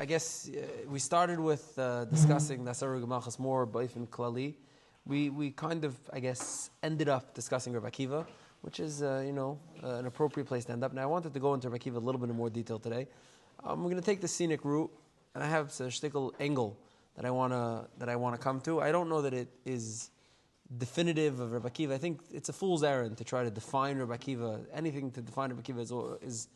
I guess we started with discussing Nasaru Gemachas more, Baifin Klali. We kind of, I guess, ended up discussing Rabbi Akiva, which is, an appropriate place to end up. Now, I wanted to go into Rabbi Akiva a little bit in more detail today. We're going to take the scenic route, and I have a shtickle angle that I want to come to. I don't know that it is definitive of Rabbi Akiva. I think it's a fool's errand to try to define Rabbi Akiva. Anything to define Rabbi Akiva is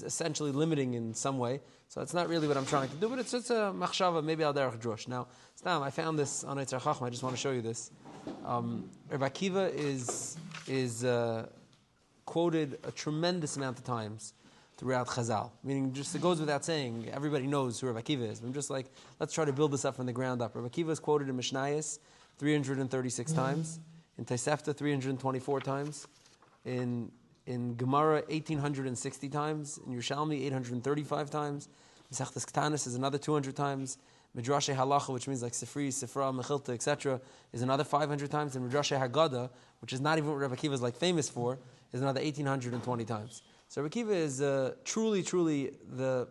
essentially limiting in some way. So it's not really what I'm trying to do, but it's just a machshava, maybe al derech drush. Now, Stam, I found this on Eitzar Chachma. I just want to show you this. Rabbi Akiva is quoted a tremendous amount of times throughout Chazal. Meaning, just it goes without saying, everybody knows who Rabbi Akiva is. I'm just like, let's try to build this up from the ground up. Rabbi Akiva is quoted in Mishnayos 336 times, in Tosefta 324 times, in Gemara 1860 times, in Yerushalmi 835 times, Mesechtes Ktanis is another 200 times, Midrashe Halacha, which means like Sifri, Sifra, Mechilta, etc., is another 500 times, and Midrashe Haggadah, which is not even what Rabbi Akiva is like famous for, is another 1820 times. So Rabbi Akiva is truly the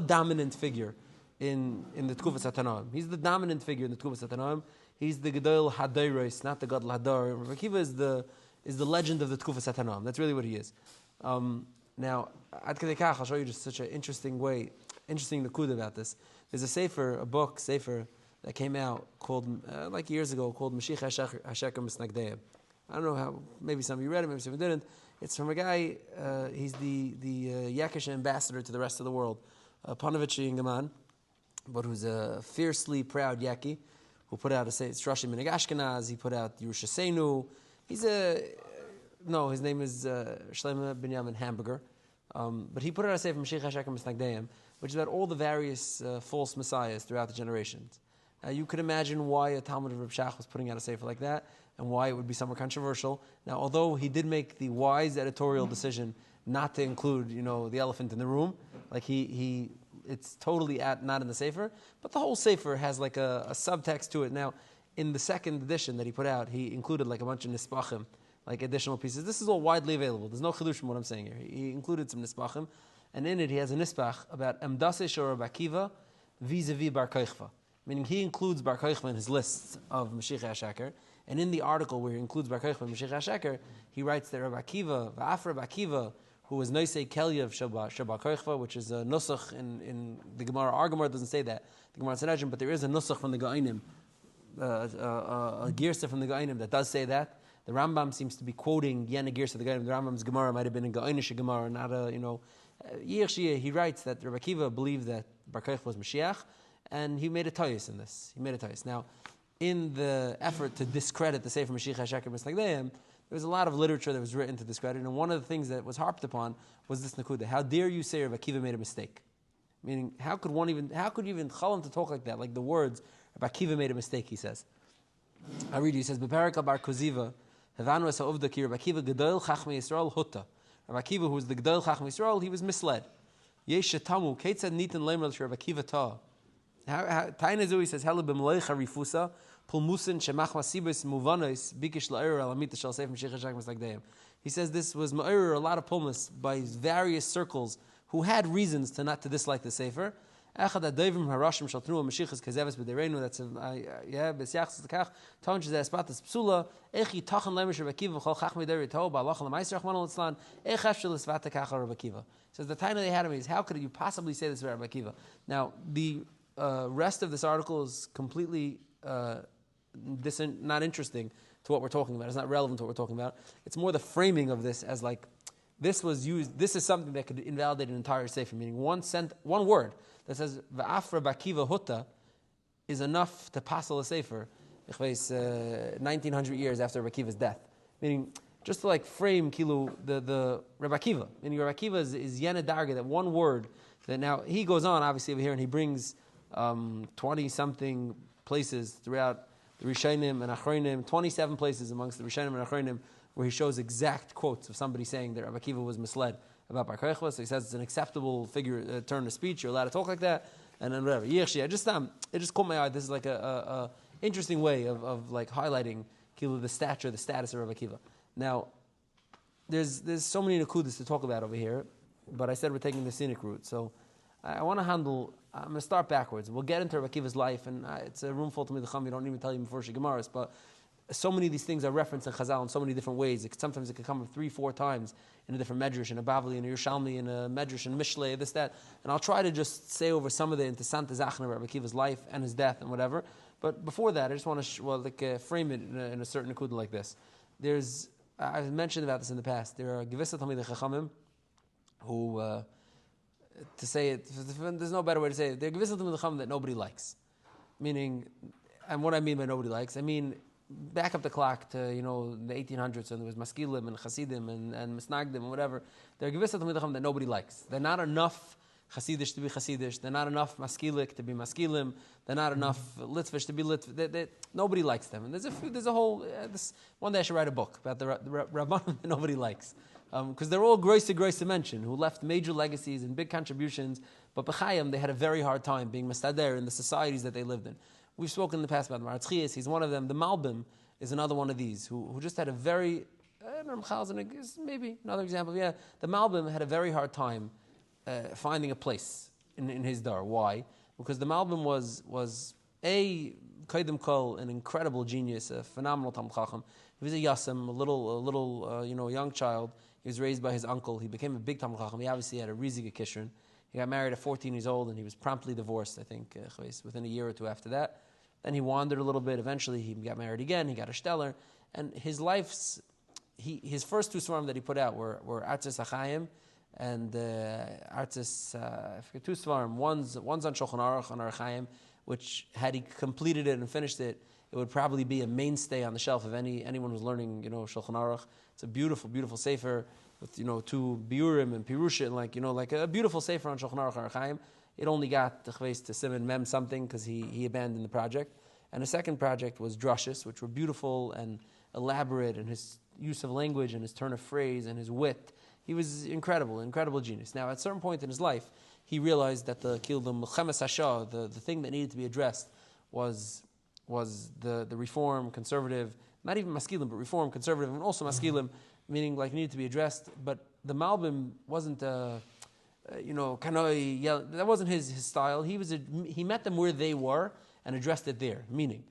dominant figure in the Tkufas HaTanoim. He's the dominant figure in the Tkufas HaTanoim. He's the Gadol HaDor, not the Gadol HaDor. Rabbi Akiva is the legend of the Tkufas HaTanoim. That's really what he is. Now, Ad Kedei Kach, I'll show you just such an interesting nakud about this. There's a sefer that came out called, like years ago, called Mashiach HaSheker Misnagdeim. I don't know how, maybe some of you read it, maybe some of you didn't. It's from a guy, he's the Yakish ambassador to the rest of the world, Panovich Gaman, but who's a fiercely proud Yaki, who put out it's Rashi Minig Ashkenaz, he put out Yerushaseinu. His name is Shlomo Binyamin Hamburger. But he put out a sefer from Mashiach HaSheker Misnagdeim, which is about all the various false messiahs throughout the generations. You could imagine why a Talmud of Reb Shach was putting out a sefer like that, and why it would be somewhat controversial. Now, although he did make the wise editorial decision not to include, the elephant in the room, like it's totally not in the sefer, but the whole sefer has like a subtext to it. Now, in the second edition that he put out, he included like a bunch of nispachim, like additional pieces. This is all widely available. There's no chidush from what I'm saying here. He included some nispachim, and in it he has a nispach about Emdase Shor Rabbi Akiva vis-a-vis Bar Kochva. Meaning he includes Bar Kochva in his list of Mashiach HaSheker, and in the article where he includes Bar Kochva and Mashiach HaSheker, he writes that Rabbi Akiva, V'af Rabbi Akiva, who was Noisei Kelyev Shabbat Kochva, which is a nusach in the Gemara. Our Gemara doesn't say that, the Gemara Sanhedrin, but there is a nusach from the Ga'ainim, a girsa from the Ga'ainim that does say that. The Rambam seems to be quoting Yena girsa of the Ga'ainim. The Rambam's Gemara might have been a Ga'ainish Gemara, not a, he writes that Rabbi Akiva believed that Bar Kochva was Mashiach, and he made a toyus in this. Now, in the effort to discredit the Sefer Mashiach HaSheker Misnagdeim, there was a lot of literature that was written to discredit, and one of the things that was harped upon was this nakuda. How dare you say Rabbi Akiva made a mistake? Meaning, how could you even chalam to talk like that? Like the words, Rabbi Akiva made a mistake, he says. I read you, he says, Beperika bar Koziva, Havanu es ha'uvda ki Rabbi Akiva Gadol Chachmei Yisrael Hutta. Rabbi Akiva, who was the Gadol Chachmei Yisrael, he was misled. Yesh shetamu, Ketzad nitan leimel Rabbi Akiva ta. Tainazu, he says, Hela b'mleicha rifusa, pulmusin shemach masibis muvanos, bikish la'er alamita shal seif Mashiach HaSheker Misnagdeim. He says this was ma'er, a lot of pulmus by various circles who had reasons to dislike the sefer. Echad adayvim harashim shal tnu Mashiachas kazeves b'dereinu. That's b'syachs l'kach ton shezeh espatas psula. Echi tachan lemer Rabbi Akiva v'chol chachmei derei toho ba'alach l'maiser rachmana litzlan. Echaf shel esvata kacha Rabbi Akiva. Says the taina they had him is, how could you possibly say this about Rabbi Akiva? Now the rest of this article is completely not interesting to what we're talking about. It's not relevant to what we're talking about. It's more the framing of this as like this was used. This is something that could invalidate an entire sefer. Meaning one word that says "Va'af Rabbi Akiva Hutta" is enough to passel a sefer. 1900 years after Rabbi Akiva's death. Meaning just to like frame kilu the Rabbi Akiva. Meaning Rabbi Akiva is Yena Darga, that one word. That now he goes on obviously over here and he brings 20-something places throughout the Rishonim and Achronim, 27 places amongst the Rishonim and Achronim where he shows exact quotes of somebody saying that Rabbi Akiva was misled about Bar Kochva. So he says it's an acceptable turn of speech. You're allowed to talk like that, and then whatever. It just caught my eye. This is like a interesting way of like highlighting the status of Rabbi Akiva. Now, there's so many nakudas to talk about over here, but I said we're taking the scenic route. So I want to handle I'm going to start backwards. We'll get into Rabbi Akiva's life, and it's a room full to me. You don't even tell you before she Gemaras, but so many of these things are referenced in Chazal in so many different ways. Sometimes it could come up 3-4 times in a different medrash, in a Bavli, in a Yerushalmi, in a medrash, in Mishlei, this, that. And I'll try to just say over some of the interessante Sachen of Rabbi Akiva's life and his death and whatever. But before that, I just want to frame it in a certain nekuda like this. I've mentioned about this in the past. There are Gevisa Talmidei Chachamim who, to say it, there's no better way to say it. There are Gevisa Talmidei Chachamim that nobody likes. Meaning, and what I mean by nobody likes, I mean, back up the clock to, the 1800s, and there was Maskilim and Chasidim and Misnagdim and whatever. There are Gevisa Talmidei Chachamim that nobody likes. They're not enough Hasidish to be Hasidish. They're not enough Maskilik to be Maskilim. They're not enough Litvish to be Litvish. Nobody likes them. And there's a whole. One day I should write a book about the Rabbanim that nobody likes, because they're all gross to mention, who left major legacies and big contributions. But b'chayim, they had a very hard time being mastader in the societies that they lived in. We've spoken in the past about Maratz Chias. He's one of them. The Malbim is another one of these who just had a very. Maybe another example. Yeah, the Malbim had a very hard time finding a place in his dar. Why? Because the Malbim was a Kaidim Kol, an incredible genius, a phenomenal Talmid Chacham. He was a Yassim, a little young child. He was raised by his uncle. He became a big Talmid Chacham. He obviously had a Rizig Kishrin. He got married at 14 years old, and he was promptly divorced, I think, within a year or two after that. Then he wandered a little bit. Eventually, he got married again. He got a Steller. And his his first 2 svarim that he put out were Artzis Achayim and Artzis, I forget, 2 svarim. One's on Shulchan Aruch, on Arachayim, which, had he completed it and finished it, it would probably be a mainstay on the shelf of anyone who's learning, Shulchan Aruch. It's a beautiful, beautiful sefer with, 2 biurim and pirusha, and like a beautiful sefer on Shulchan Aruch and Arachayim. It only got the chveis to Simon Mem something because he abandoned the project. And the second project was drushes, which were beautiful and elaborate, and his use of language and his turn of phrase and his wit. He was incredible genius. Now, at a certain point in his life, he realized that the Melchemes Hashah, the thing that needed to be addressed was the reform, conservative, not even maskilim, but reform, conservative, and also maskilim, meaning like needed to be addressed. But the Malbim wasn't kanoi yell. That wasn't his style. He met them where they were and addressed it there. Meaning,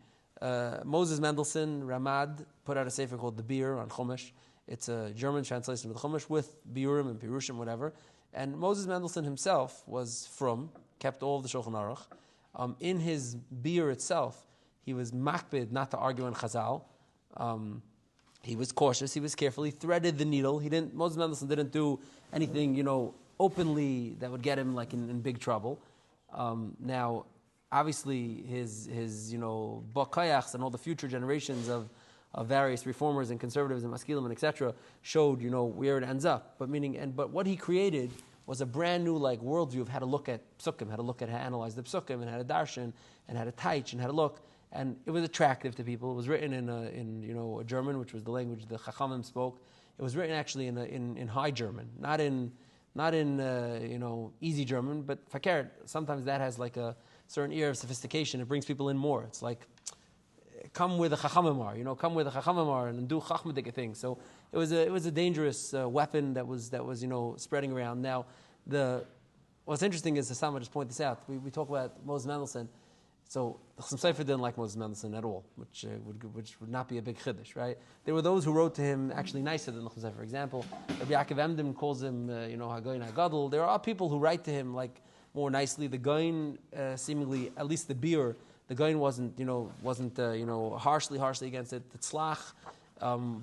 Moses Mendelssohn Ramad put out a sefer called The Beer on Chumash. It's a German translation of the Chumash with biurim and pirushim, whatever. And Moses Mendelssohn himself kept all of the Shulchan Aruch. In his beer itself, he was makbid not to argue in Chazal. He was cautious. He was careful. He threaded the needle. Moses Mendelssohn didn't do anything, openly that would get him like in big trouble. Now, obviously, his bakayachs and all the future generations of various reformers and conservatives and maskilim and etc. showed where it ends up. But what he created was a brand new worldview of how to look at psukim, how to analyze the psukim, and how to darshan, and how to taich, and how to look. And it was attractive to people. It was written in German, which was the language the Chachamim spoke. It was written actually in High German, not in easy German, but fakert. Sometimes that has like a certain ear of sophistication. It brings people in more. It's like, come where the Chachamim are, come where the Chachamim are and do Chachmadik things. So it was a dangerous weapon that was spreading around. Now, what's interesting is, Hassan just pointed this out. We talk about Moses Mendelssohn. So the Chassam Sofer didn't like Moses Mendelssohn at all, which would not be a big chiddush, right? There were those who wrote to him actually nicer than the Chassam Sofer. For example, Rabbi Yaakov Emdim calls him, HaGoyin Gadol. There are people who write to him more nicely. The Goyin, seemingly, at least the beer, the Goyin wasn't harshly against it. The Tzlach,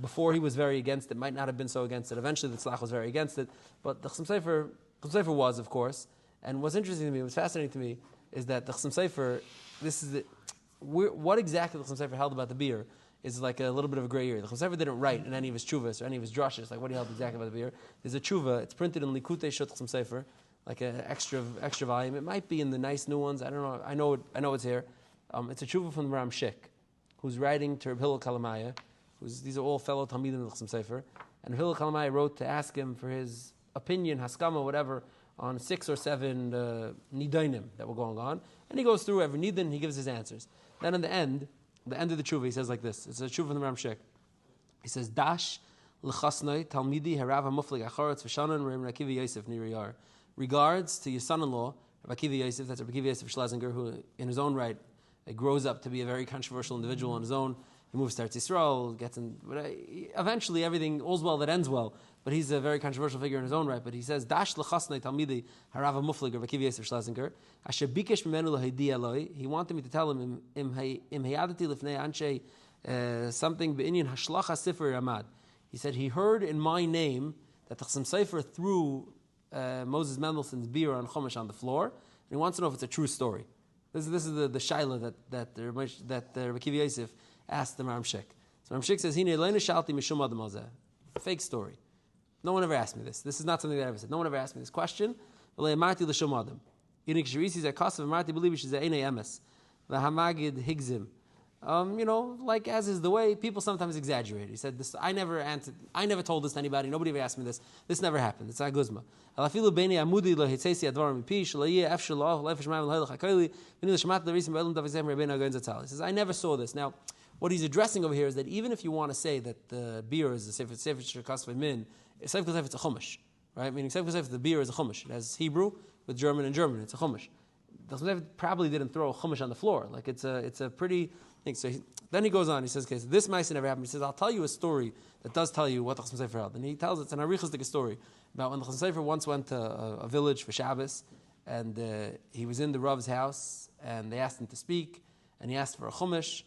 before he was very against it, might not have been so against it. Eventually, the Tzlach was very against it, but the Chassam Sofer was, of course. And what's interesting to me, what's fascinating to me, is that the Chassam Sofer, what exactly the Chassam Sofer held about the beer is like a little bit of a gray area. The Chassam Sofer didn't write in any of his tshuvas or any of his drushes, like what he held exactly about the beer. There's a tshuva, it's printed in Likutei Shut Chassam Sofer, like an extra volume. It might be in the nice new ones, I don't know. I know it's here. It's a tshuva from the Ram Shik, who's writing to Reb Hillel Kalamaya. These are all fellow Talmidim of the Chassam Sofer. And Reb Hillel Kalamaya wrote to ask him for his opinion, haskama, whatever, on 6 or 7 nidainim that were going on. And he goes through every nidin, he gives his answers. Then in the end of the tshuva, he says like this. It's a tshuva from the Ram Shik. He says, Dash l'chasnoi talmidi harav hamuflig acharetz v'shanan Reb Akiva Yosef niriyar. Regards to your son-in-law, Rabbi Akiva Yosef, that's Rabbi Akiva Yosef Schlesinger, who in his own right grows up to be a very controversial individual on his own. He moves to Eretz Yisrael, gets in, but eventually everything, all's well that ends well. But he's a very controversial figure in his own right. But he says, Dash l'chasnei talmidi harava muflig, Rabbi Akiva Yosef Schlesinger, asher bikesh mimenu l'haydi eloi. He wanted me to tell him, im hayadati lifnei anshe, something be'inyan hashlacha sefer ramad. He said he heard in my name that the Chassam Sofer threw Moses Mendelssohn's beer on Chumash on the floor, and he wants to know if it's a true story. This is the shaila that Rabbi Akiva Yosef asked the Maram Shik. So Maram Shik says, "Hine leina shalti mishum adam alzeh." Fake story. No one ever asked me this. This is not something that I ever said. No one ever asked me this question. Marti l'shum adam. Yinik shirisi zeh kasav marti believe shezeh einei emes. V'hamagid higzim. Like as is the way, people sometimes exaggerate. He said, "This I never answered. I never told this to anybody. Nobody ever asked me this. This never happened. It's aguzma." He says, "I never saw this." Now, what he's addressing over here is that even if you want to say that the beer is a sefer shekasvei min, it's a chumash, right? Meaning the beer is a chumash. It has Hebrew with German and German. It's a chumash. The Chassam Sofer probably didn't throw a chumash on the floor. Like it's a pretty thing. So then he goes on. He says, "Okay, so this ma'aseh never happened." He says, "I'll tell you a story that does tell you what the Chassam Sofer held." And he tells it's an arichastic story about when the Chassam Sofer once went to a village for Shabbos, and he was in the Rav's house, and they asked him to speak, and he asked for a chumash,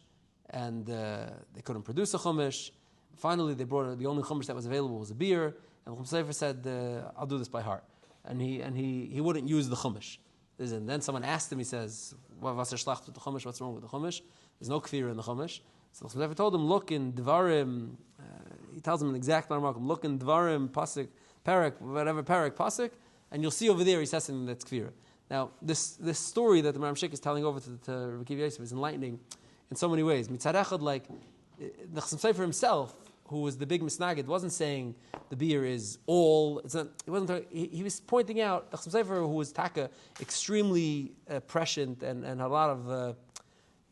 and they couldn't produce a chumash. Finally, they brought the only chumash that was available was a beer, and the Chassam Sofer said, "I'll do this by heart," and he wouldn't use the chumash. And then someone asked him, he says, "What's wrong with the chumash? There's no kfir in the chumash." So the Chassam Sofer told him, "Look in Devarim," he tells him an exact mark, "Look in Devarim, Pasuk, Perek, whatever Perek, Pasuk, and you'll see over there he says something that's kfir." Now, this story that the Maram Shik is telling over to Rabbi Akiva Yosef is enlightening in so many ways. Mitzad echad, like the Chassam Sofer himself, who was the big misnagid, wasn't saying the beer is all. It's not. It wasn't. He was pointing out the Chassam Sofer, who was taka extremely prescient and had a lot of.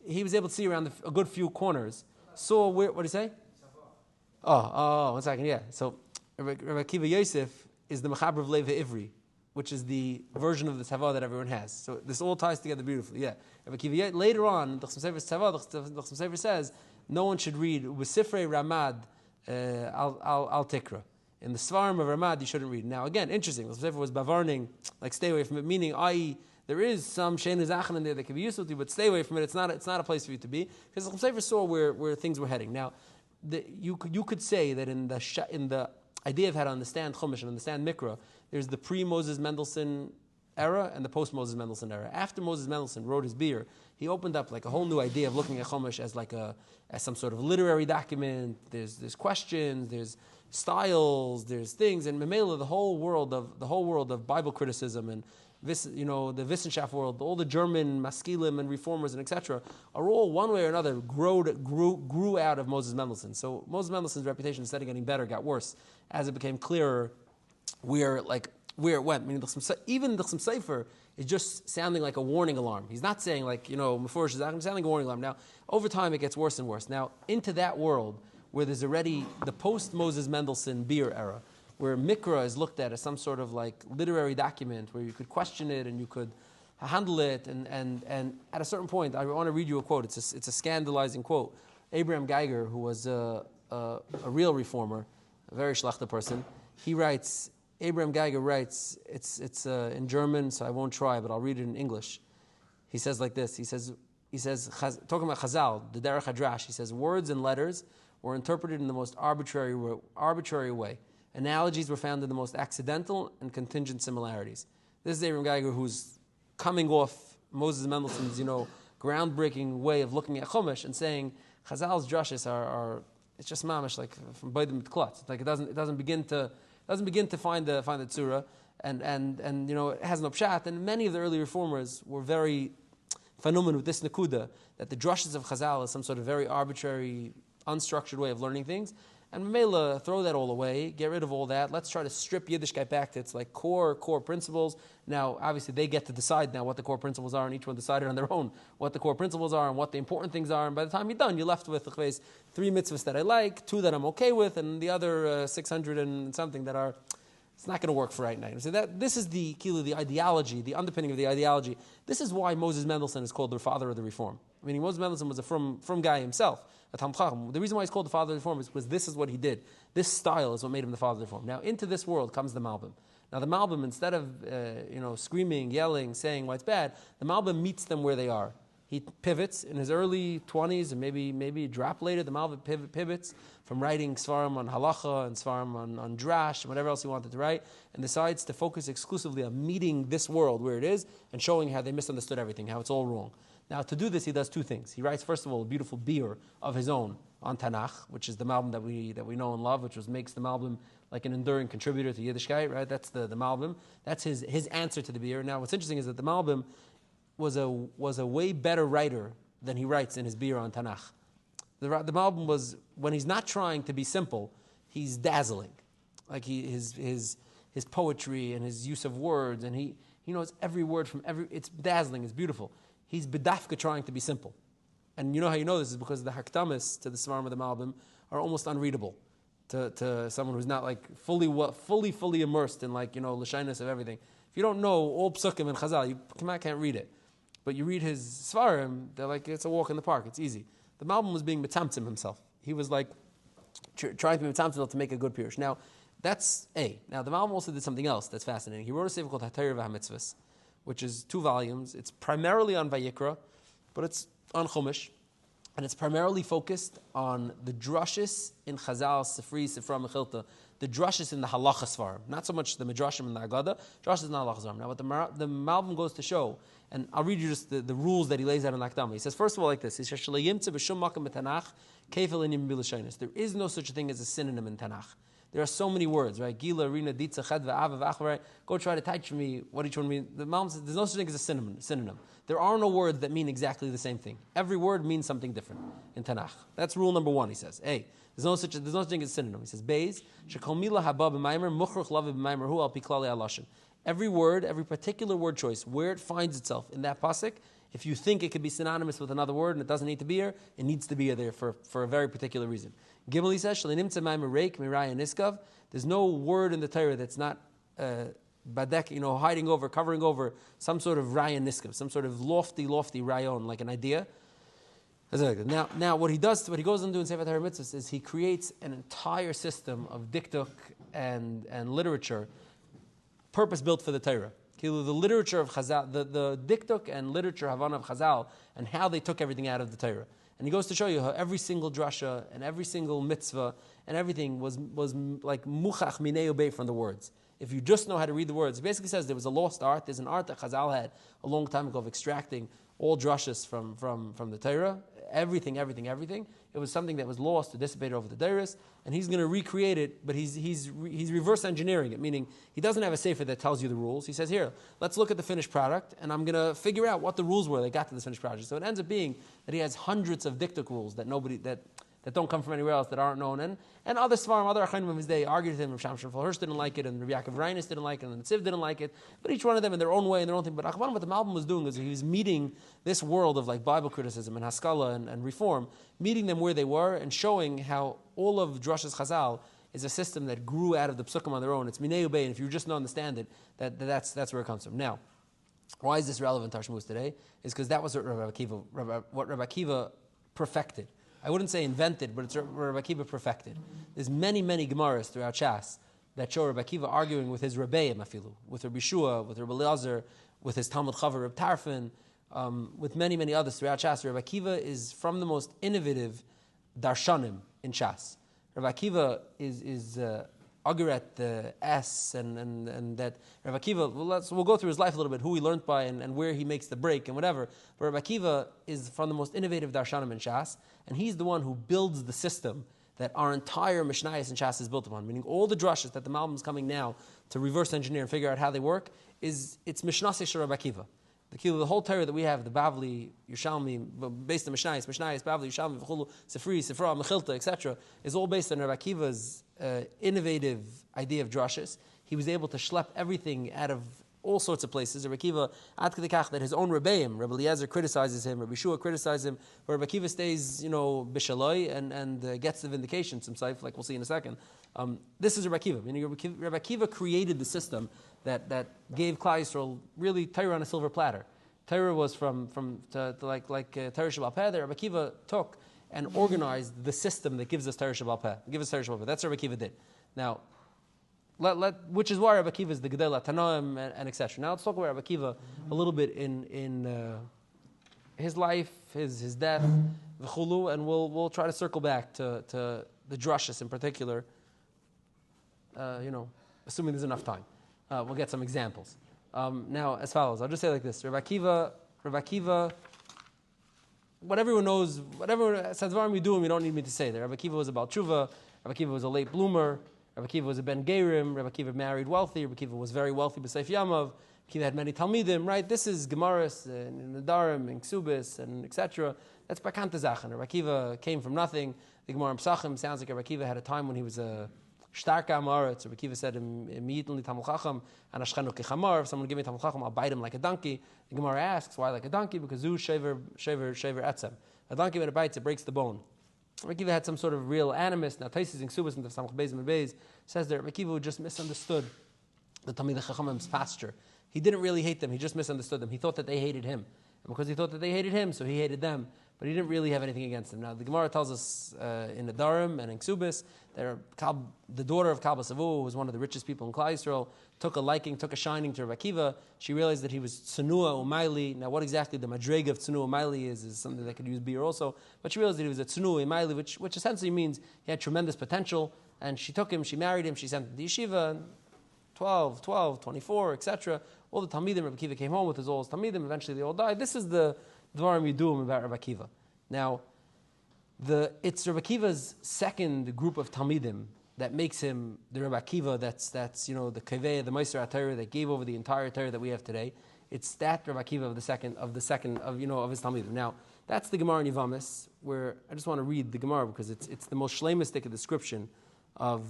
He was able to see around a good few corners. Saw where? What did he say? Oh, 1 second. Yeah. So Rabbi Akiva Yosef is the mechaber of Leva Ivri, which is the version of the tzava that everyone has. So this all ties together beautifully. Yeah. Rabbi Akiva Yosef, later on, the Chassam Sofer's tzava, the Chassam Sofer says no one should read with Sifrei Ramad. Al Tikra. In the Svarim of Ramad, you shouldn't read. Now, again, interesting. The Chassam Sofer was bavarning, like stay away from it, meaning, i.e., there is some Shein Zachan in there that can be useful to you, but stay away from it. It's not a place for you to be. Because the Chassam Sofer saw where things were heading. Now, you could say that in the idea of how to understand Chumash and understand Mikra, there's the pre-Moses Mendelssohn era and the post-Moses Mendelssohn era. After Moses Mendelssohn wrote his beer, he opened up like a whole new idea of looking at Chumash as some sort of literary document. There's questions, there's styles, there's things, and Memela, the whole world of Bible criticism and this, the Wissenschaft world, all the German maskilim and reformers and etc. are all one way or another grew out of Moses Mendelssohn. So Moses Mendelssohn's reputation, instead of getting better, got worse as it became clearer where it went. Meaning even the Chassam Sofer is just sounding like a warning alarm. He's not saying Mefurish is sounding like a warning alarm. Now, over time it gets worse and worse. Now, into that world where there's already the post-Moses Mendelssohn beer era, where Mikra is looked at as some sort of like literary document where you could question it and you could handle it, and at a certain point, I want to read you a quote. It's a scandalizing quote. Abraham Geiger, who was a real reformer, a very schlechter person, Abraham Geiger writes, it's in German, so I won't try, but I'll read it in English. He says like this, he says, talking about Chazal, the Derech Hadrash, he says, words and letters were interpreted in the most arbitrary way. Analogies were found in the most accidental and contingent similarities. This is Abraham Geiger, who's coming off Moses Mendelssohn's, groundbreaking way of looking at Chumash and saying Chazal's drushes are it's just mamish, like from Baidim Klutz. Like it doesn't begin to find the tzura, and it has no pshat. And many of the early reformers were very phenomenal with this nakuda, that the drushes of Chazal is some sort of very arbitrary, unstructured way of learning things. And Mela, throw that all away, get rid of all that. Let's try to strip Yiddishkeit back to its like core principles. Now, obviously, they get to decide now what the core principles are, and each one decided on their own what the core principles are and what the important things are. And by the time you're done, you're left with 3 mitzvahs that I like, 2 that I'm okay with, and the other 600 and something that are It's not going to work for right now. So this is the ideology, the underpinning of the ideology. This is why Moses Mendelssohn is called the father of the Reform. Meaning Moses Mendelssohn was a from guy himself, a Talmid Chacham. The reason why he's called the father of the Reform is because this is what he did. This style is what made him the father of the Reform. Now into this world comes the Malbim. Now the Malbim, instead of screaming, yelling, saying why it's bad, the Malbim meets them where they are. He pivots in his early 20s and maybe a drop later. The Malbim pivots from writing Svarim on Halacha and Svarim on Drash and whatever else he wanted to write, and decides to focus exclusively on meeting this world where it is and showing how they misunderstood everything, how it's all wrong. Now to do this, he does two things. He writes, first of all, a beautiful beer of his own on Tanakh, which is the Malbim that we know and love, which makes the Malbim like an enduring contributor to Yiddishkeit, right? That's the Malbim. That's his answer to the beer. Now what's interesting is that the Malbim was a way better writer than he writes in his beer on Tanakh. The Malbim was, when he's not trying to be simple, he's dazzling. Like his poetry and his use of words, and he knows every word from it's dazzling, it's beautiful. He's bedafka trying to be simple. And you know how you know this is because the haktamis to the Svarim of the Malbim are almost unreadable to someone who's not like fully immersed in l'shainis of everything. If you don't know all psukim and chazal, you can't read it. But you read his Svarim, they're like, it's a walk in the park, it's easy. The Malbim was being metamtzim himself. He was like trying to be metamtzim to make a good pirush. Now, that's A. Now, the Malbim also did something else that's fascinating. He wrote a sefer called HaTorah v'HaMitzvos, which is 2 volumes. It's primarily on Vayikra, but it's on Chumash. And it's primarily focused on the drushes in Chazal, Sifri, Sifra, Mechilta, the drushes in the Halacha Svarim. Not so much the Midrashim and the Agada, drushes in the Halacha Svarim. Now what the Malbim goes to show, and I'll read you just the rules that he lays out in Akdama. He says, first of all, like this, he says, there is no such thing as a synonym in Tanakh. There are so many words, right? Gila, Rina, Ditza, Chedva, Ava, Vachva, Go try to touch me what each one means. The Malbim says, there's no such thing as a synonym. There are no words that mean exactly the same thing. Every word means something different in Tanakh. That's rule number 1, he says. A. There's no such thing as a synonym. He says, Beis, Shekol Mila Haba B'Maimer, Muchruch Lava B'Maimer Hu Al Pi Klali Alashin. Every word, every particular word choice, where it finds itself in that pasuk, if you think it could be synonymous with another word and it doesn't need to be here, it needs to be there for a very particular reason. Gimel, he says, Shlenim Tzemaimer Reik Miraya Niskav. There's no word in the Torah that's not badek, hiding over, covering over some sort of rayon niskav, some sort of lofty rayon, like an idea. Now what he goes on doing Sefer Torah Mitzvahs is he creates an entire system of diktuk and literature, purpose built for the Torah. The literature of Chazal, the diktuk and literature Havana of Chazal, and how they took everything out of the Torah. And he goes to show you how every single drasha and every single mitzvah and everything was like muchach minei ubei from the words. If you just know how to read the words, it basically says there was a lost art. There's an art that Chazal had a long time ago of extracting all drashas from the Torah, everything. It was something that was lost or dissipated over the Deiris, and he's going to recreate it, but he's reverse engineering it, meaning he doesn't have a sefer that tells you the rules. He says, here, let's look at the finished product, and I'm going to figure out what the rules were that got to this finished product. So it ends up being that he has hundreds of diktuk rules that don't come from anywhere else, that aren't known. And other Svarim, other Achronim of his day argued with him. Rav Shimshon Hirsch didn't like it, and Rabbi Yaakov Reinis didn't like it, and the Tziv didn't like it. But each one of them in their own way, in their own thing. But what the Malbim was doing is he was meeting this world of like Bible criticism and Haskalah and reform, meeting them where they were and showing how all of Drashas Chazal is a system that grew out of the Psukim on their own. It's Minei Ubei, and if you just don't understand it, that's where it comes from. Now, why is this relevant to Shmuz today? Is because that was what Rabbi Akiva perfected. I wouldn't say invented, but it's what Rabbi Akiva perfected. There's many Gemaras throughout Shas that show Rabbi Akiva arguing with his Rebbeim afilu, with Rabbi Shua, with Rabbi Eliezer, with his Talmud Chaver Reb Tarfon, with many others throughout Shas. Rabbi Akiva is from the most innovative darshanim in Shas. Rabbi Akiva is Agiret, the S, and that Rabbi Akiva, we'll go through his life a little bit, who he learned by and where he makes the break and whatever. But Rabbi Akiva is from the most innovative darshanim in Shas, and he's the one who builds the system that our entire Mishnayos and Shas is built upon. Meaning all the drashas that the Malbim is coming now to reverse engineer and figure out how they work, it's Mishnasei Shel Rabbi Akiva. The whole Torah that we have, the Bavli, Yerushalmi, based on Mishnayos, Bavli, Yerushalmi, V'chulu, Sifri, Sifra, Mechilta, etc., is all based on Rabbi Akiva's innovative idea of drashas. He was able to schlep everything out of all sorts of places. Rabbi Akiva, ad kedei kach, that his own Rebbeim, Rabbi Eliezer criticizes him, Rabbi Shua criticizes him, but Rabbi Akiva stays, bishaloi, and gets the vindication himself, like we'll see in a second. This is Rabbi Akiva. Rabbi Akiva created the system that gave Klal Yisrael really Torah on a silver platter. Torah was from Torah Shabbal Peh, that Rabbi Akiva took and organized the system that gives us Torah Shabbal Peh. That's what Rabbi Akiva did. Now, which is why Rabbi Akiva is the Gadol Tanoim and etc. Now let's talk about Rabbi Akiva a little bit in his life, his death, v'chulu, and we'll try to circle back to the drushes in particular. Assuming there's enough time, we'll get some examples. Now, as follows, I'll just say like this: Rabbi Akiva. What everyone knows, whatever says we do, and we don't need me to say that. Rabbi Akiva was about tshuva. Rabbi Akiva was a late bloomer. Rabbi Akiva was a ben gerim. Rabbi Akiva married wealthy. Rabbi Akiva was very wealthy b'seif yamav. Rabbi Akiva had many talmidim. Right? This is gemaras and nedarim and ksubis and etc. That's bakanta zachen. Rabbi Akiva came from nothing. The Gemara in Pesachim sounds like Rabbi Akiva had a time when he was a starka amaretz. Rabbi Akiva said immediately Talmud Chacham and ashchenu kechamar. If someone give me Talmud Chacham, I'll bite him like a donkey. The Gemara asks why like a donkey, because zu shaver etzem. A donkey when it bites, it breaks the bone. Rabbi Akiva had some sort of real animus. Now Taisis in Ksubas and the Samach Beis and Beis says that Rabbi Akiva just misunderstood the Talmidei Chachamim's posture. He didn't really hate them. He just misunderstood them. He thought that they hated him, and because he thought that they hated him, so he hated them. But he didn't really have anything against them. Now the Gemara tells us in the Darim and in Ksubis that the daughter of Kalba Savu, who was one of the richest people in Klal Yisrael, took a shining to Rabbi Akiva. She realized that he was Tsunua Umayli. Now what exactly the madrega of Tsunua Umayli is something that could use beer also. But she realized that he was a Tsunua Umayli, which essentially means he had tremendous potential. And she took him, she married him, she sent him to the yeshiva, 12, 24, etc. All the Talmidim, Rabbi Akiva came home with all his Talmidim. Eventually they all died. This is the Dvarim Yidum about Rabbi Akiva. Now, it's Rabbi Akiva's second group of Talmidim that makes him the Rabbi Akiva that's the Kaveh, the Meister HaTorah that gave over the entire Torah that we have today. It's that Rabbi Akiva of his Talmidim. Now, that's the Gemara in Yivamis, where I just want to read the Gemara because it's the most shlemistic description of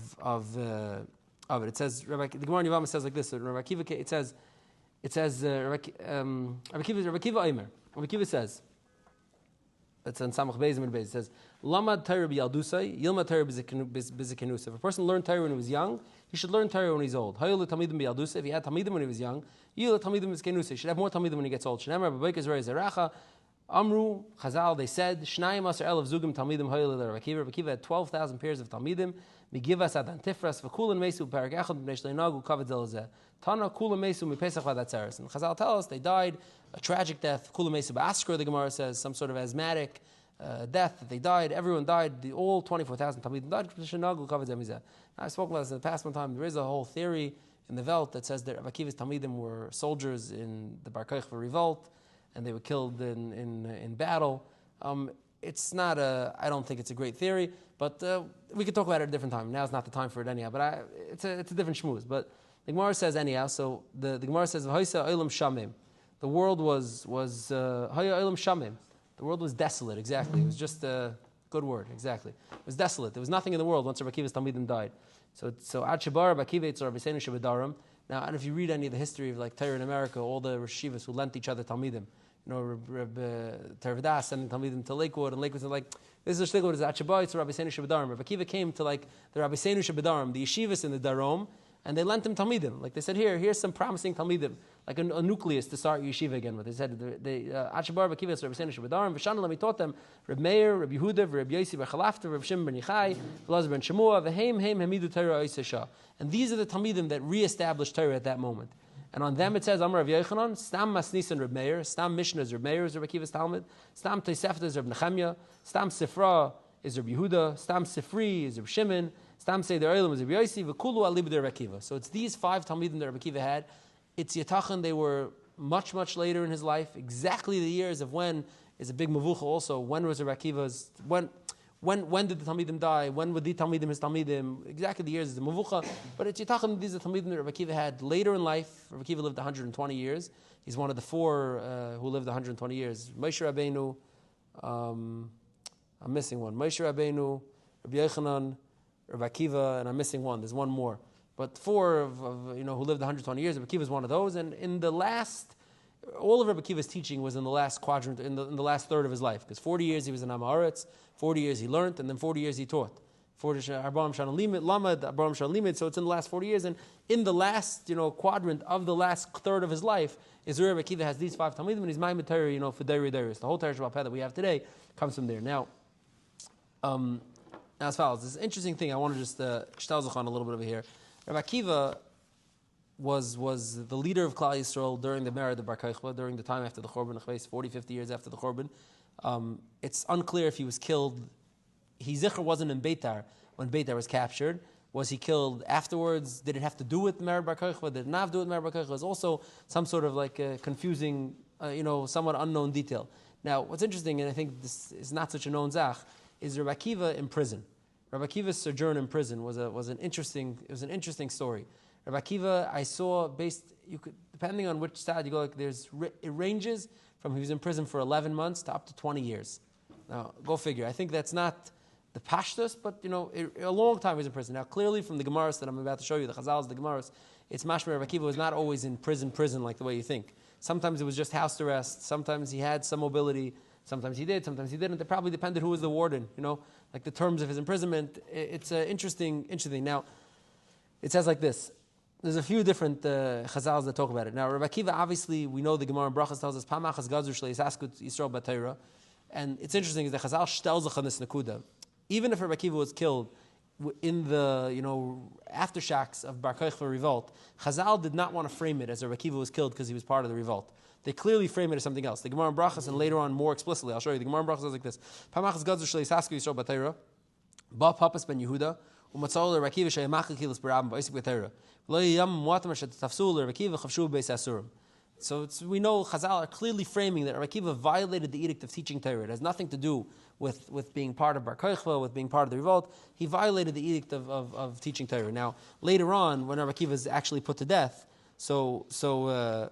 it. It says the Gemara in Yivamis says like this. Rabbi Akiva, it says Rabbi Akiva Omer. Rabbi Akiva says. It's in Samach Beis and Beis. It says, "Lamad Torah b'yaldusay, yilmad Torah b'zikanusa." If a person learned Torah when he was young, he should learn Torah when he's old. Hayol talmidim b'yaldusay. If he had talmidim when he was young, yil talmidim b'zikanusa. He should have more talmidim when he gets old. Shneimar b'beikaz rei zeracha. Amru Chazal, they said, Shnayim Asar Elav Zugim Talmidim Hayol Rabbi Akiva. Rabbi Akiva had 12,000 pairs of talmidim. Migivas Adan Tifras v'Kulan Mesu Perek Echad B'nei Shleinagu Kavod Zelazeh. Tana Kulan Mesu Mipesach Vadatzeres. And Chazal tell us they died a tragic death. Kulan Mesu Ba'askar, the Gemara says, some sort of asthmatic death that they died. Everyone died. All 24,000 talmidim died. Shleinagu Kavod Zelazeh. I spoke about this in the past one time. There is a whole theory in the Welt that says that Rabbi Akiva's talmidim were soldiers in the Bar Kochva revolt, and they were killed in battle. It's not I don't think it's a great theory, but we could talk about it at a different time. Now's not the time for it anyhow, but it's a different shmooze. But the Gemara says anyhow, so the Gemara says, V'hoisa olam shamim. The world was haya olam shamim. The world was desolate, exactly. It was just a good word, exactly. It was desolate. There was nothing in the world once Rabbi Akiva's talmidim died. So ad shabar Rabbi Akiva Rabbi Seinu Shabadarim. Now, and if you read any of the history of like Torah in America, all the Rishivas who lent each other talmidim, Rabbi Tervadas sending talmidim to Lakewood, and Lakewood said like, this is Lakewood is Achabai, it's Rabbi Seinu Shabadarim. Rabbi Akiva came to like the Rabbi Seinu Shabadarim, the yeshivas in the Darom, and they lent him talmidim. Like they said, here's some promising talmidim, like a nucleus to start yeshiva again with. They said, Achabar Rabbi Akiva is Rabbi Seinu Shabadarim. V'shanalem, he taught them Rabbi Meir, Rabbi Yehuda, Rabbi Yossi Bar Chalafta, Rabbi Shimon ben Yochai, Elazar ben Shemua, V'heim hamidu Torah oisesha. And these are the talmidim that reestablished Torah at that moment. And on them it says, Amar Rav Yochanan, Stam Masnisan Reb Meir, Stam Mishnah is Reb Meir, is Reb Akiva's Talmud, Stam Tosefta is Reb Nechemya, Stam Sifra is Reb Yehuda, Stam Sifri is Reb Shimon, Stam Seder Olam is Reb Yossi, V'kulu alib de Reb Akiva. So it's these 5 talmidim that Reb Akiva had. It's Yitachan, they were much, much later in his life. Exactly the years of when is a big mavucha also. When was Reb Akiva's, when did the Talmidim die? When were the Talmidim his Talmidim? Exactly the years is the Mavucha. But it's Yitachan, these are the Talmidim that Rabbi Akiva had later in life. Rabbi Akiva lived 120 years. He's one of the 4 who lived 120 years. Moshe Rabbeinu, I'm missing one. Moshe Rabbeinu, Rabbi Yochanan, Rabbi Akiva, and I'm missing one. There's one more. but four who lived 120 years. Rabbi Akiva is one of those, and in the last, all of Rabbi Akiva's teaching was in the last quadrant, in the last third of his life, because 40 years he was in Am Haaretz, 40 years he learned, and then 40 years he taught. 40 Arba'am Shana Limit, Lamad, Arba'am Shana Limit, so it's in the last 40 years, and in the last quadrant of the last third of his life, is where Rabbi Akiva has these 5 Talmidim, and he's Ma'amid Torah, for Deiri Deiris. The whole Torah Shabbat that we have today comes from there. Now, as follows, this interesting thing I want to just shtel on a little bit over here. Rabbi Akiva was the leader of Klal Yisrael during the Mered of Bar Kokhba, during the time after the Churban, 40, 50 years after the Churban. It's unclear if he was killed. His Zikr wasn't in Beitar when Beitar was captured. Was he killed afterwards? Did it have to do with Mered Bar Kokhba? Did it not have to do with Mered Bar Kokhba? There's also some sort of confusing, somewhat unknown detail. Now, what's interesting, and I think this is not such a known zach, is Rabbi Akiva in prison. Rabbi Akiva's sojourn in prison was an interesting story. Rabbi Akiva, I saw depending on which side you go, it ranges from he was in prison for 11 months to up to 20 years. Now, go figure. I think that's not the pashtus, but a long time he was in prison. Now, clearly from the Gemaras that I'm about to show you, the Chazals, the Gemaras, it's mashma Rabbi Akiva was not always in prison like the way you think. Sometimes it was just house arrest. Sometimes he had some mobility. Sometimes he did. Sometimes he didn't. It probably depended who was the warden. Like the terms of his imprisonment. It's interesting thing. Now, it says like this. There's a few different chazals that talk about it. Now, Rabbi Akiva, obviously, we know the Gemara in Brachas tells us, Pamachas Gadol Shleisaskut Yisrael B'Torah. And it's interesting is the Chazal shtelzach on this nakuda. Even if Rabbi Akiva was killed in the aftershocks of Bar Kokhba revolt, Chazal did not want to frame it as Rabbi Akiva was killed because he was part of the revolt. They clearly frame it as something else. The Gemara in Brachas, and later on more explicitly, I'll show you. The Gemara in Brachas says like this: Pamachas Gadol Shleisaskut Yisrael B'Torah, Ba Papas ben Yehuda, Umatzol Rabbi Akiva Sheyamach Kilas Barabim Ba'Isik B'Torah. So we know Chazal are clearly framing that Rabbi Akiva violated the edict of teaching Torah. It has nothing to do with being part of Bar Kokhba, with being part of the revolt. He violated the edict of teaching Torah. Now, later on, when Rabbi Akiva is actually put to death, I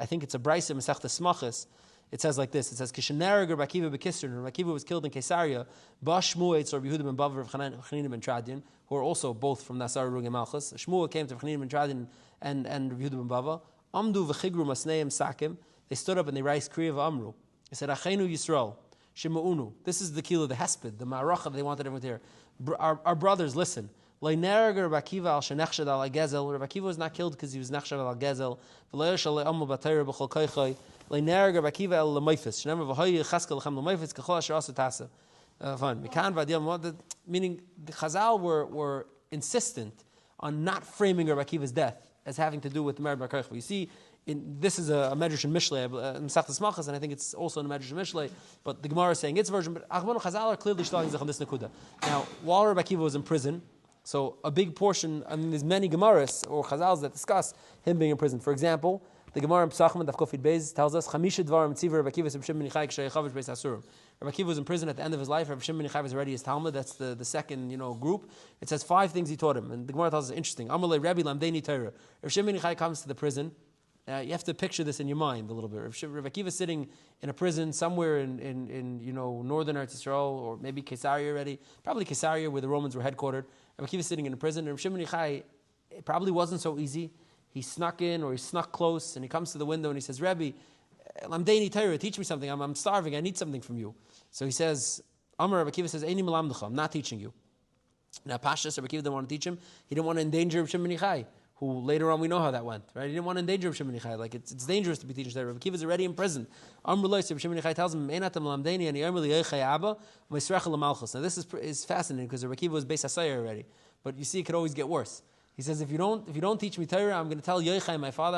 think it's a Brisa Masechta Smachas. It says like this. It says, Kishenarag Rabbi Akiva b'Kisron. Rabbi Akiva was killed in Caesarea. Ba'Shmuel Eitz Rabbi Yehuda ben Bava of Chanina ben Tradian, who are also both from Nasar Rugim Malchus. Shmuel came to Chanina ben Tradian and Rabbi Yehuda ben Bava. Amdu v'chigru masneim sakim. They stood up and they raised kriya v'amru. They said, Achenu Yisrael, Shema'unu. This is the keel of the hesped, the ma'aracha they wanted everyone to hear. Our brothers, listen. Leinarag Rabbi Akiva al shenechshad al gezel. Rabbi Akiva was not killed because he was nechshad al gezel. V'le'yosh al le'amu b'Torah b'chol koichai. Leinarag Rabbi Akiva el le'mayfis. Shnemer v'hoyi chaskel lechem le'mayfis k'chol asher asa tasa. Fine. Meaning the Chazal were insistent on not framing Rabbi Akiva's death as having to do with the Mered Bar Kokhba. You see, this is a Medrash in Mishlei, in Masechtas Malchus, and I think it's also in a Medrash in Mishlei, but the Gemara is saying its version, but Achmanu Chazal are clearly shtaling on this nakuda. Now, while Rabbi Akiva was in prison, so a big portion, there's many Gemaras or Chazals that discuss him being in prison. For example, the Gemara in Pesachim and Daf Beis tells us, Chamisha Dvarim Tziva Rabbi Akiva Shimon ben Yochai K'shei Chavish Beis Asurim. Rabbi Akiva was in prison at the end of his life. Rabbi Shimon ben Yochai was already his Talmud. That's the second group. It says 5 things he taught him, and the Gemara tells us interesting. Amalei Rabbi Lamdeini Torah. Rabbi Shimon ben Yochai comes to the prison. You have to picture this in your mind a little bit. Rabbi Akiva sitting in a prison somewhere in northern Eretz Yisrael, or maybe Caesarea already, probably Caesarea where the Romans were headquartered. Rabbi Akiva sitting in a prison, and Rabbi Shimon ben Yochai, it probably wasn't so easy. He snuck in or he snuck close, and he comes to the window and he says, Rabbi, Lamdeini Torah, teach me something. I'm starving. I need something from you. So he says, Amar Rabbi Akiva says, Eini melamdecha, I'm not teaching you. Now, Pashas, Rabbi Akiva didn't want to teach him. He didn't want to endanger Rabbi Shimon ben Yochai, who later on we know how that went, right? He didn't want to endanger Rabbi Shimon ben Yochai. Like it's dangerous to be teaching Torah. Rabbi Akiva is already in prison. Amar Rabbi Shimon ben Yochai tells him, Einatam lamdeini, and Yomer li Yochai Abba, Meisrechel l'malchus. Now this is fascinating because Rabbi Akiva was Beis Hasayir already, but you see, it could always get worse. He says, if you don't teach me Torah, I'm going to tell Yochai, my father,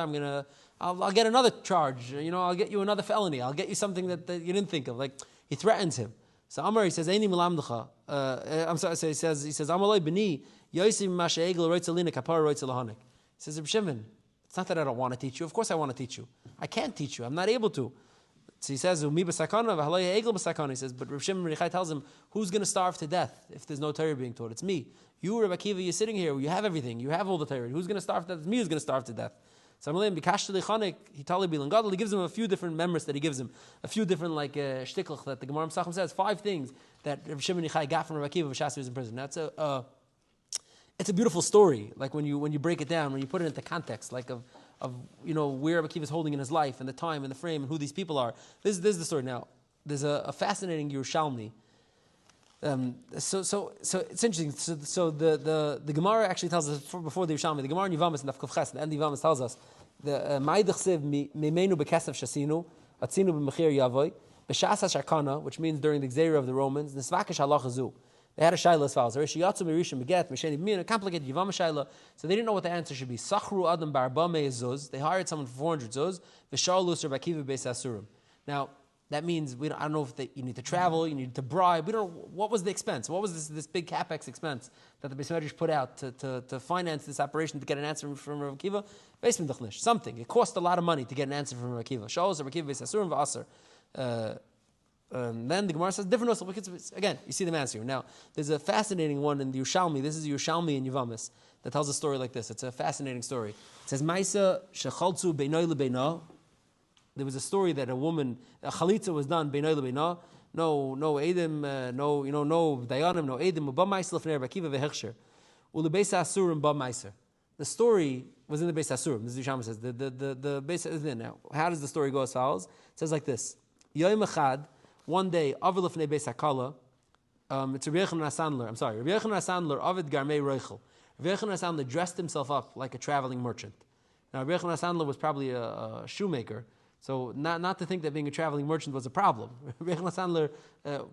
I'll get another charge. I'll get you another felony. I'll get you something that you didn't think of. Like he threatens him. So Amar, he says, Eini melamdecha. I'm sorry. So he says, Amalei b'ni Yosim mashe'egel roitzelina kapara roitzelahanic. He says, Reb Shimon, it's not that I don't want to teach you. Of course I want to teach you. I can't teach you. I'm not able to. So he says, Umi b'sakana v'halei egel b'sakana. He says, but Reb Shimon ben Yochai tells him, who's going to starve to death if there's no Torah being taught? It's me. You, Rabbi Akiva, you're sitting here. You have everything. You have all the Torah. Who's going to starve to death? It's me who's going to starve to death. So Amalei b'kashta lechanik, he tali bilan Gadol. He gives him a few different members that he gives him, a few different shtiklach that the Gemara Pesachim says, 5 things that Reb Shimon ben Yochai got from Rabbi Akiva v'shas he was in prison. That's it's a beautiful story. Like when you break it down, when you put it into context, like of where Rabbi Akiva is holding in his life and the time and the frame and who these people are. This is the story. Now, there's a fascinating Yerushalmi. So it's interesting. So the Gemara actually tells us before the Yerushalmi, the Gemara in Yevamos and Daf Ches, the end of Yevamos tells us the Ma'idach Siv Meimenu Bekesef Shasinu Atzinu B'Mechir Yavoy B'Shas HaSharkana, which means during the Gzeira of the Romans, Nisvakish Halacha Zu. They had a shaila as follows: Rishiyatzu Mirishim Beget Misheni B'Min, a complicated Yevama shaila. So they didn't know what the answer should be. Sachru Adam Barba Mei Zuz. They hired someone for 400 zuz. V'Shalu Ser Bakiva Beis Asurim. Now that means I don't know if you need to travel, you need to bribe. We don't know what was the expense. What was this big capex expense that the Beis Medrash put out to finance this operation to get an answer from Rav Akiva? Beis Medachnish, something. It cost a lot of money to get an answer from Rav Akiva. Shalu Ser Bakiva Beis Asurim v'Aser. Then the Gemara says different also because again you see the answer here. Now there's a fascinating one in the Yerushalmi. This is Yerushalmi in Yevamos that tells a story like this. It's a fascinating story. It says Maisa shechaltzu beinoi lebeina. There was a story that a chalitza was done beinoi lebeina. No edim, no dayanim, no edim. Ba ma'aser lefnei Rabbi Akiva vehechsher. Ulebeis asurim ba ma'aser. The story was in the Beis Asurim. This is Yerushalmi says the Beis Asurim. Now how does the story go as follows? It says like this: Yom Echad. One day, Avar Lefnei Beis Hakala, it's Rabbi Yochanan HaSandler. I'm sorry, Rabbi Yochanan HaSandler, Avid Garmei Reichel. Rabbi Yochanan HaSandler dressed himself up like a traveling merchant. Now, Rabbi Yochanan HaSandler was probably a shoemaker, so not to think that being a traveling merchant was a problem. Rabbi Yochanan HaSandler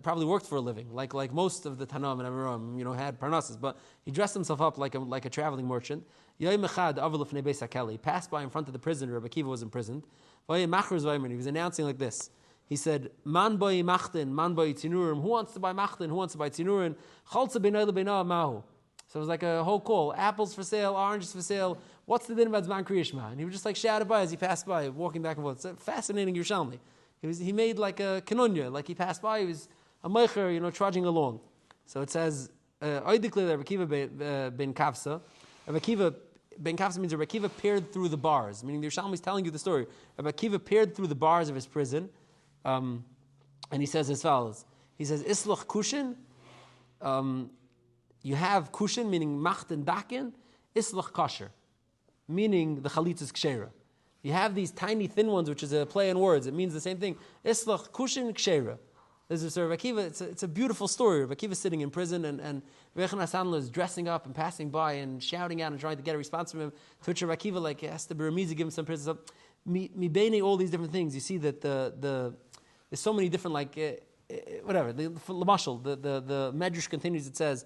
probably worked for a living, like most of the Tanam and Amoram, had parnassus, but he dressed himself up like a traveling merchant. Yom Echad, Avar Lefnei Beis Hakala. He passed by in front of the prison. Rabbi Akiva was imprisoned. He was announcing like this. He said, "Man boy machten, man boy tinurim. Who wants to buy machten? Who wants to buy tinurim? Chalza b'nei lebeina mahu." So it was like a whole call: apples for sale, oranges for sale. What's the din about Zman Kriyishma? And he would just like shouted by as he passed by, walking back and forth. It's a fascinating Yerushalmi. He made like a kenonya, like he passed by. He was a meicher, trudging along. So it says, "Oidikle Rabbi Akiva ben Kavsa." Rabbi Akiva ben Kavsa means Rabbi Akiva peered through the bars. Meaning the Yerushalmi is telling you the story. Rabbi Akiva peered through the bars of his prison. And he says as follows. He says, Islach kushin, you have kushin, meaning macht and dakin, islach kasher, meaning the chalitza is kshera. You have these tiny thin ones, which is a play on words. It means the same thing. Islach kushin kshera. There's a Rabbi Akiva, it's a beautiful story. Rabbi Akiva is sitting in prison, and Rabbi Yochanan HaSandler is dressing up and passing by and shouting out and trying to get a response from him. To which Rabbi Akiva has to be remizi, give him some prison. So, mi bene all these different things. You see that there's so many different whatever. The Medrash continues. It says,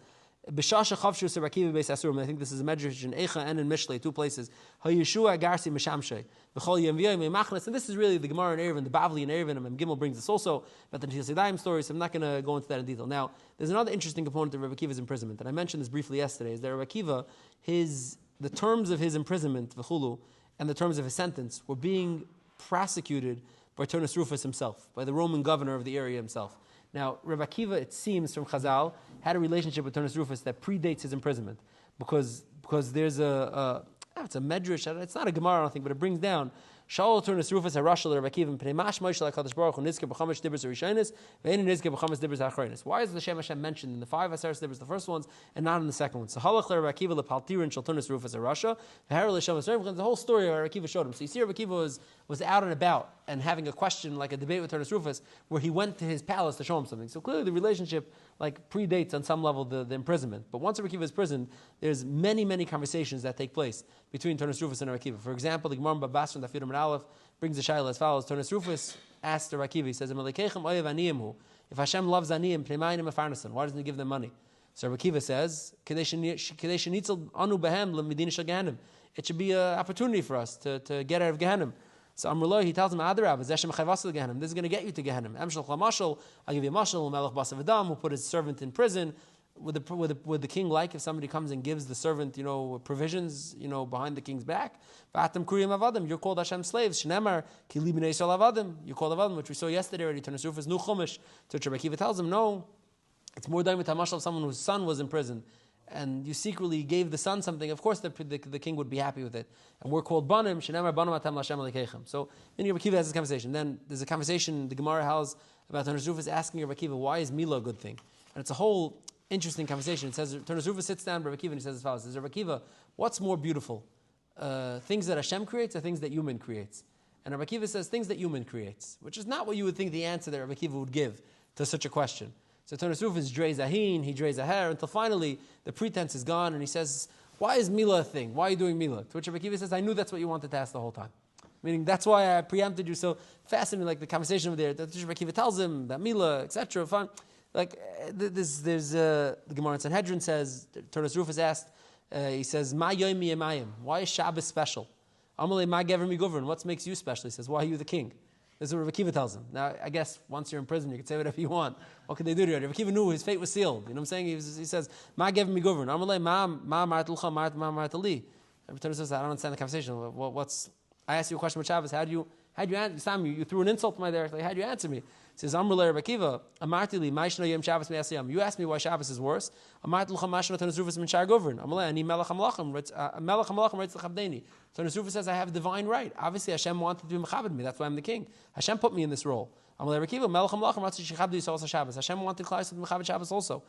"B'shasha chavshu Rabbi Akiva beis Asurim." I think this is a Medrash in Eicha and in Mishlei, two places. Hayeshua garsi mishamshay v'chol yom v'yom machnas. And this is really the Gemara in Eruvin, the Bavli in Eruvin, and Gimel brings this also about the Netilas Yadayim story. So I'm not going to go into that in detail. Now, there's another interesting component of Rabbi Akiva's imprisonment, and I mentioned this briefly yesterday. Is that Rabbi Akiva, the terms of his imprisonment v'chulu and the terms of his sentence were being prosecuted by Turnus Rufus himself, by the Roman governor of the area himself. Now, Rabbi Akiva, it seems from Chazal, had a relationship with Turnus Rufus that predates his imprisonment, because there's it's a medrash. It's not a Gemara, I don't think, but it brings down Shaul Turnus Rufus Harashal Rabbi Akiva Pneimash Moishel HaKadosh Baruch Hu Nizker B'Chamash Dibros HaRishonos Ve'ein Nizker B'Chamash Dibros HaAchronos. Why is the Shem Hashem mentioned in the 5 Aseres Dibros, the first ones, and not in the second one? So Halach Rabbi Akiva Lepaltirin Shal Turnus Rufus Harasha V'Harel L'Shem Hashem. The whole story of Rabbi Akiva showed him. So you see, Rabbi Akiva was out and about and having a question, like a debate with Turnus Rufus, where he went to his palace to show him something. So clearly the relationship predates on some level the imprisonment. But once Rabbi Akiva is imprisoned, there's many conversations that take place between Turnus Rufus and Rabbi Akiva. For example, the Gemara Babas from the Daf Yud Aleph brings the shayla as follows. Turnus Rufus asked Rabbi Akiva, he says, if Hashem loves aniyim, pneimayim afarnasan, why doesn't he give them money? So Rabbi Akiva says, it should be an opportunity for us to get out of Gehenna. So Amrullah, he tells him, this is going to get you to Gehenna. I'll give you a mashal, Melech Basav Adam, who put his servant in prison. Would the king like if somebody comes and gives the servant, provisions, behind the king's back? You're called Hashem's slaves. Shnemar, Kili b'nei Yisrael avadim. You're called avadim, which we saw yesterday already. Turnus Rufus nu chumash. To which Rabbi Akiva tells him, no, it's more than with hamashal of someone whose son was in prison, and you secretly gave the son something. Of course, the king would be happy with it. And we're called banim. Shnemar banim atam l'Hashem alikechem. So then Rabbi Akiva has this conversation. Then there's a conversation the Gemara has about Turnus Rufus asking Rabbi Akiva, why is Mila a good thing? And it's a whole interesting conversation. It says, Torah Zruva sits down, Rabbi Akiva, and he says as follows. He says, Rabbi Akiva, what's more beautiful? Things that Hashem creates or things that human creates? And Rabbi Akiva says, things that human creates, which is not what you would think the answer that Rabbi Akiva would give to such a question. So Torah Zruva is Drei Zahin, he Drei Zaher, until finally the pretense is gone, and he says, why is Mila a thing? Why are you doing Mila? To which Rabbi Akiva says, I knew that's what you wanted to ask the whole time. Meaning, that's why I preempted you so fascinating, like the conversation over there, that Rabbi Akiva tells him, that Mila, etc. Fine. Like, there's the Gemara in Sanhedrin says, Torah Zruva is asked, he says, Ma yomi yemayim, why is Shabbos special? Amalei ma gever mi govern, what makes you special? He says, why are you the king? This is what Rabbi Akiva tells him. Now, I guess once you're in prison, you can say whatever you want. What can they do to you? Rabbi Akiva knew his fate was sealed. You know what I'm saying? He says, Ma gever mi govern, Amalei ma martelcha, ma marteli. Rabbi Torah says, I don't understand the conversation. I asked you a question about Shabbos. How do you answer? Sam, you threw an insult to my directly. How do you answer me? He says, Amrullah Rabbi Akiva, Amartili, Maishno Yom Shabbos Me'asiyam. You asked me why Shabbos is worse. Amartili Chamashno Torah Zruva Min Shar Govern. Amalei, Ani Melech HaMelachim, Melech HaMelachim Reitz L'Chabdeini. Torah Zruva says, I have a divine right. Obviously, Hashem wanted to be Mechabed me. That's why I'm the king. Hashem put me in this role. Amalei Rabbi Akiva, Melech HaMelachim Reitz L'Chabdeini Yisrael Shabbos. Hashem wanted Klal Yisrael to be Mechabed Shabbos also.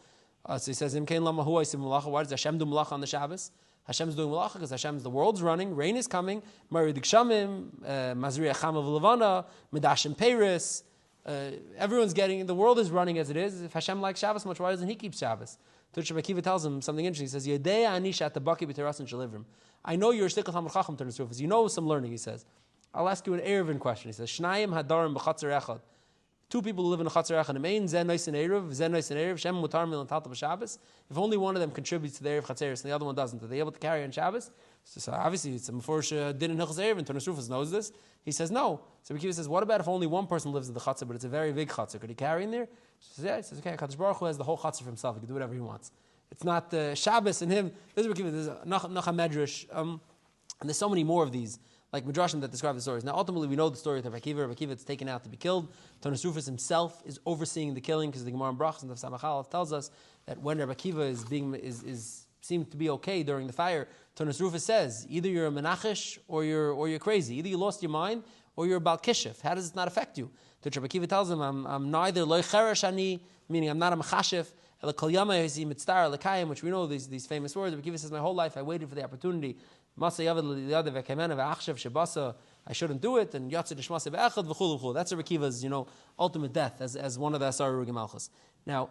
So he says, Im Kein Lama Hu Yisim Melacha. Why does Hashem do Melacha on the Shabbos? Hashem's doing Melacha because the world's running, rain is coming, Mari Dikshamim, Mazriya Chama V'Levana, Medashim Peiris. Everyone's the world is running as it is. If Hashem likes Shabbos much, why doesn't he keep Shabbos? Rabbi Akiva tells him something interesting. He says, Yedei Anisha at the Baki B'Terasin Shalivrim. I know you're a Shtikal Hamar Chacham Torah Zruva. You know some learning, he says. I'll ask you an Erevin question. He says, Shnayim Hadarim B'Chatzer Echad. Two people live in a Chatzer Echad. Amein Zen Nois and Erev, Shem Mutar Milan Talta B'Shabbos. If only one of them contributes to the Erev Chatzeris and the other one doesn't, are they able to carry on Shabbos? So obviously it's a Meforsh din in Hilchos Erev, and Torah Zruva knows this. He says no. So Rabbi Akiva says, what about if only one person lives in the Chatzer, but it's a very big Chatzer? Could he carry in there? He says, yeah. He says, okay, Kadosh Baruch Hu has the whole Chatzer for himself. He can do whatever he wants. It's not Shabbos and him. This is Rabbi Akiva. There's Nacha Medrash. And there's so many more of these, like Midrashim that describe the stories. Now, ultimately, we know the story of Rabbi Akiva. Rabbi Akiva is taken out to be killed. Torah Zruva himself is overseeing the killing because the Gemara in Brachos and the Samachalov tells us that when Rabbi Akiva is seemed to be okay during the fire, Torah Zruva says, either you're a menachish or you're crazy. Either you lost your mind or you're a Bal Kishif. How does it not affect you? Rabbi Akiva tells him, I'm neither loy cheresh ani, meaning I'm not a mechashif, which we know these famous words. Rabbi Akiva says, my whole life I waited for the opportunity. I shouldn't do it, and that's Rabbi Akiva's, ultimate death as one of the Asar Urugim Malchus. Now,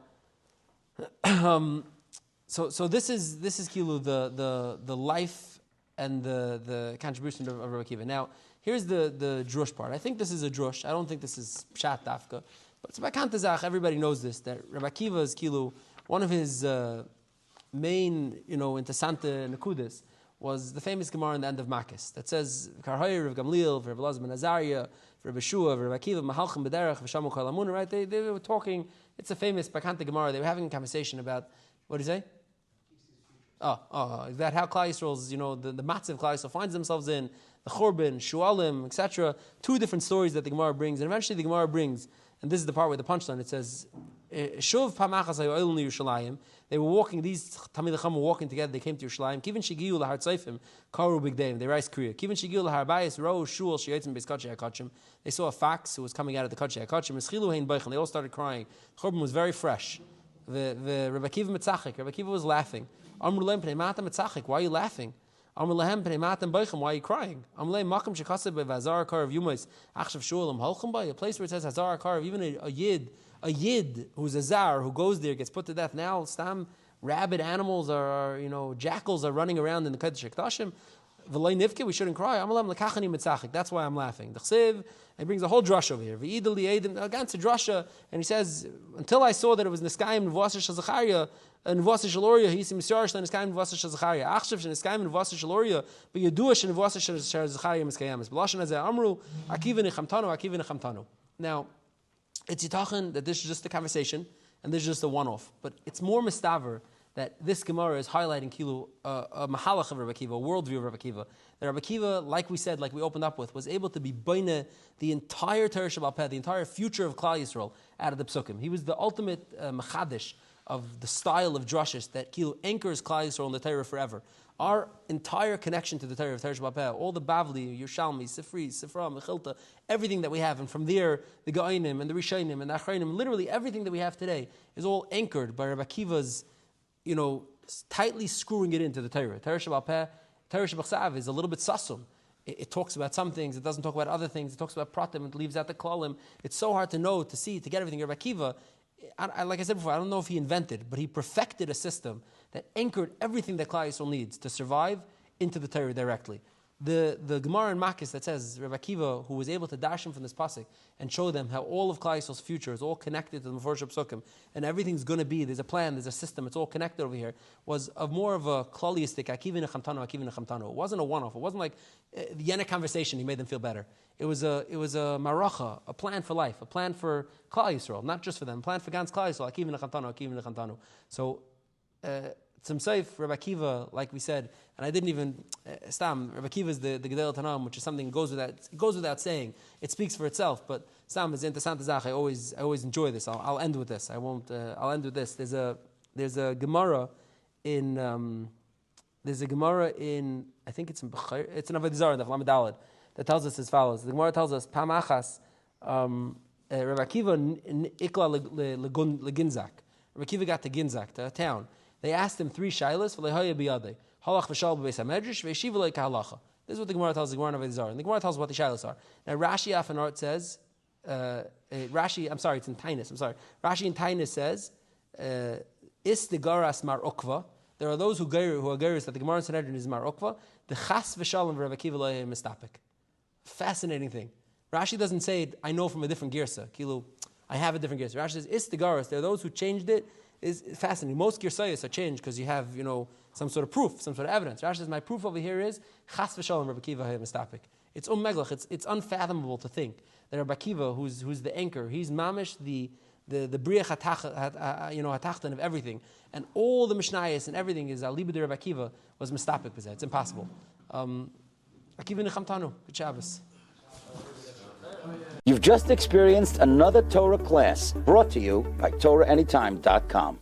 so this is Kilu the life and the contribution of Rabbi Akiva. Now, here's the drush part. I think this is a drush. I don't think this is pshat dafka, but it's by Kantazach. Everybody knows this, that Rabbi Akiva is Kilu, one of his main interessante nekudas was the famous Gemara in the end of Makis that says, Karhayir of Gamliel, Rabbi Elazar ben Azariah, Rabbi Shua, Rabbi Akiva, Mahalchim B'derech, V'shamu Kalamun, right? They were talking, it's a famous Bakanta Gemara, they were having a conversation about, what do you say? That how Klal Yisrael's, the matzav Klal Yisrael finds themselves in, the Churban, Shualim, etc. Two different stories that the Gemara brings, and eventually the Gemara brings, and this is the part where the punchline, it says, Shuv Pamachas Hayoil Ni Yerushalayim. They were walking, these Talmidei Chacham were walking together, they came to Yerushalayim. Kivin Shigiu Lahar Tzayfim, Karu Bigdayim, they rise Kriya. Kivin Shigiu Lahar Bayis, Ro Shul Sheyetzim Beis Kotchei HaKotchim. They saw a fox who was coming out of the Kotchei HaKotchim. Eschilu Hein Beichel, they all started crying. The Churban was very fresh. The Rabbi Akiva Metzachik, Rabbi Akiva was laughing. Amru Lehem Pnei Matam Metzachik, why are you laughing? Amru Lehem Pnei Matam Beichel, why are you crying? Amru Lehem Makam Shekaseh Bevazar Kar of Yumais, Achshav Shualim Holchem Bay, a place where it says Hazar Kar of even a Yid who's a Zar who goes there gets put to death. Now, Stam, rabid animals jackals are running around in the Kodesh HaKodashim. V'lei nivke, we shouldn't cry. Amalam lekachani mitzachik. That's why I'm laughing. The Chsiv, he brings a whole drush over here. V'idel li'edim, again, it's a drasha, and he says, until I saw that it was Niskayim Nevuasa Shel Zachariah, and Nevuasa Shel Uriah, he said, Misyar Shel Niskayim Nevuasa Shel Zachariah. Achshav Shel Niskayim Nevuasa Shel Uriah, but Yedua Shel Nevuasa Shel Zachariah Miskayamis. B'lashan Hazeh Amru, Akiva Nechamtanu. Now, it's yitachin that this is just a conversation, and this is just a one-off. But it's more mistaver that this Gemara is highlighting Kilu, a mahalach of Rabbi Akiva, a worldview of Rabbi Akiva. That Rabbi Akiva, like we said, like we opened up with, was able to be boine the entire Torah Shabbat Peh, the entire future of Klal Yisrael out of the Psukim. He was the ultimate machadish of the style of drushes that Kilu anchors Klal Yisrael in the Torah forever. Our entire connection to the Torah of Torah Shabbat Peh, all the Bavli, Yerushalmi, Sifri, Sifra, Mechilta, everything that we have, and from there, the Ga'ainim and the Rishonim and the Achrayim, literally everything that we have today is all anchored by Rabbi Akiva's tightly screwing it into the Torah. Torah Shabbat Peh, Torah Shabbat is a little bit sasum. It talks about some things, it doesn't talk about other things, it talks about pratim, it leaves out the klalim. It's so hard to know, to see, to get everything. Rabbi Akiva, like I said before, I don't know if he invented, but he perfected a system that anchored everything that Klal Yisrael needs to survive into the Torah directly. The Gemara in Makis that says Rabbi Akiva, who was able to dash him from this pasuk and show them how all of Klal Yisrael's future is all connected to the Meforshei Psukim, and everything's going to be, there's a plan, there's a system, it's all connected over here, was of more of a klaliistic Akiva nechamtano. It wasn't a one-off. It wasn't like the Yenik conversation, he made them feel better. It was a maracha, a plan for life, a plan for Klal Yisrael, not just for them, a plan for Gans Klal Yisrael, Akiva nechamtano. So, Tzim Seif, Rabbi Akiva, like we said, and I didn't even Stam. Rabbi Akiva is the Gadol Tanam, which is something that goes without saying. It speaks for itself. But Stam is interessante Zach. I always enjoy this. I'll end with this. I'll end with this. There's a Gemara in I think it's in Bechir, it's in Avodah Zarah, the Lamed Daled, that tells us as follows. The Gemara tells us Pamachas Rabbi Akiva ikla leginzak. Rabbi Akiva got to Ginzak, to a town. They asked him 3 shaylas for lehoya biyadei. Halach v'shal b'beis hamedrash v'yeshiva leik halacha. This is what the Gemara tells the Gemara of Avodah Zarah. And the Gemara tells what the shaylas are. Now Rashi Afanart says, it's in Tainus. Rashi in Tainus says, is the garas mar ukva. There are those who are gairis that the Gemara in Sanhedrin is mar ukva. The chas v'shalom v'Rabbi Akiva lehoya mistapik. Fascinating thing. Rashi doesn't say it, I know from a different girsa. Kilu, I have a different girsa. Rashi says, is the garas. There are those who changed it. Is fascinating. Most girsayos are changed because you have, some sort of proof, some sort of evidence. Rashi says, my proof over here is chas v'shalom Rabbi Akiva mistapik. It's meglach. It's unfathomable to think that Rabbi Akiva, who's the anchor, he's mamish the briach hatachtan of everything, and all the mishnayos and everything is aliba de Rabbi Akiva was mistapik b'zeh. It's impossible. Akiva nechamtanu. Good Shabbos. You've just experienced another Torah class brought to you by TorahAnytime.com.